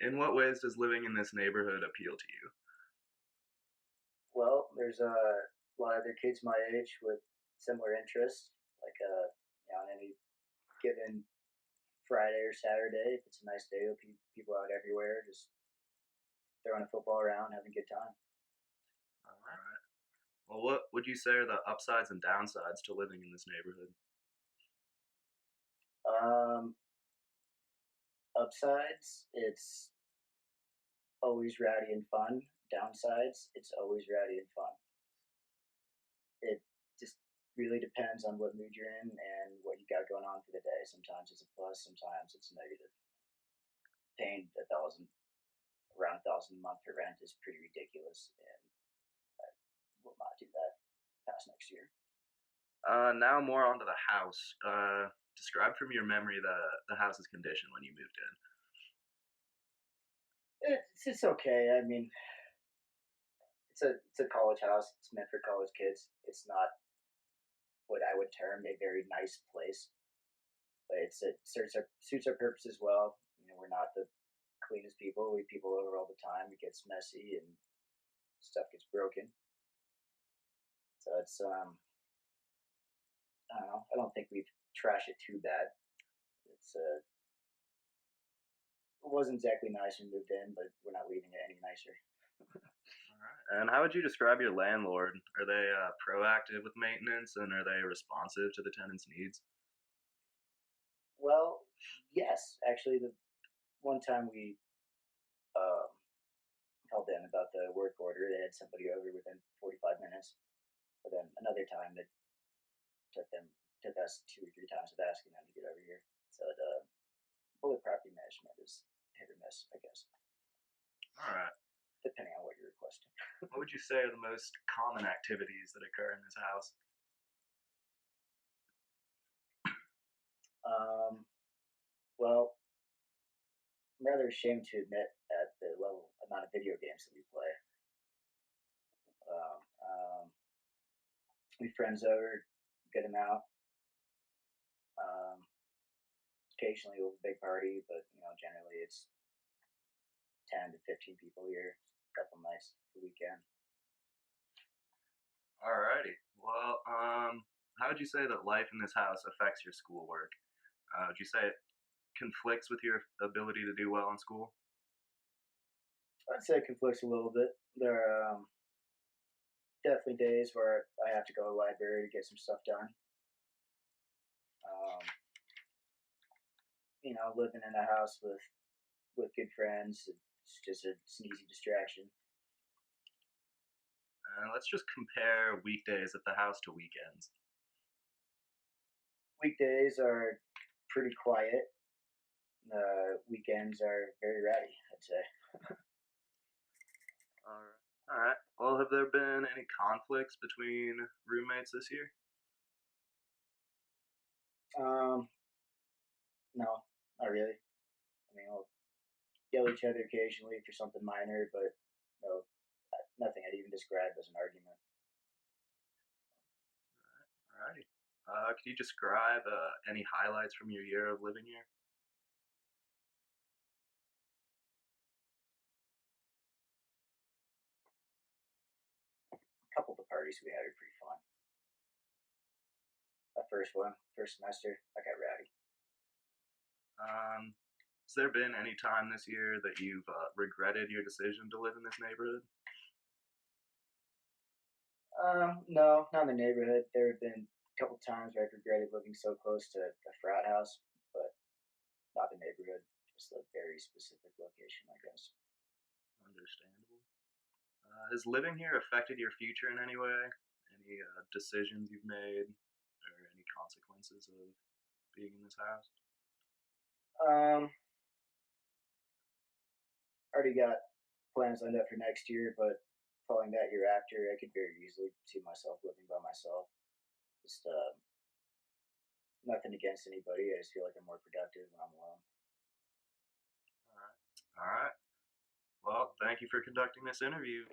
In what ways does living in this neighborhood appeal to you? Well, there's a lot of other kids my age with similar interests. Like, on any given Friday or Saturday, if it's a nice day, there'll be people out everywhere just throwing a football around, having a good time. All right. Well, what would you say are the upsides and downsides to living in this neighborhood? Um, Upsides, it's always rowdy and fun. Downsides, it's always rowdy and fun. It just really depends on what mood you're in and what you got going on for the day. Sometimes it's a plus, sometimes it's a negative. Paying around 1,000 a month for rent is pretty ridiculous, and I will not do that past next year. Now more onto the house. Describe from your memory the house's condition when you moved in. It's okay. I mean, it's a college house. It's meant for college kids. It's not what I would term a very nice place, but it suits our purpose as well. You know, we're not the cleanest people. We have people over all the time. It gets messy and stuff gets broken. So I don't know. I don't think we've trashed it too bad. It wasn't exactly nice when we moved in, but we're not leaving it any nicer. All right. And how would you describe your landlord? Are they proactive with maintenance and are they responsive to the tenants' needs? Well, yes, actually, the one time we um, called in about the work order, they had somebody over within 45 minutes. But then another time, it took us 2 or 3 times of asking them to get over here. So bullet property management is hit or miss, I guess, All right. depending on what you're requesting. What would you say are the most common activities that occur in this house? Um, well, I'm rather ashamed to admit at the level amount of video games that we play. Um, um, we friends over, get them out. Um, Occasionally we'll have a big party, but generally it's 10 to 15 people here. A couple nights the weekend. All righty. Well, how would you say that life in this house affects your schoolwork? Would you say it conflicts with your ability to do well in school? I'd say it conflicts a little bit. There are definitely days where I have to go to the library to get some stuff done. Um, Living in a house with good friends, it's an easy distraction. Let's just compare weekdays at the house to weekends. Weekdays are pretty quiet. Weekends are very rowdy, I'd say. All right. All right. Well, have there been any conflicts between roommates this year? Um, no, not really. I mean, we'll yell at each other occasionally for something minor, but no, nothing I'd even describe as an argument. All righty. Could you describe any highlights from your year of living here? A couple of the parties we had are pretty fun. That first semester, I got rowdy. Has there been any time this year that you've regretted your decision to live in this neighborhood? No, not in the neighborhood. There have been a couple times where I've regretted living so close to a frat house, but not the neighborhood, just a very specific location, I guess. Understandable. Has living here affected your future in any way? Any decisions you've made, or any consequences of being in this house? Um, Already got plans lined up for next year, but following that year after, I could very easily see myself living by myself. Just nothing against anybody. I just feel like I'm more productive when I'm alone. All right. All right. Well, thank you for conducting this interview.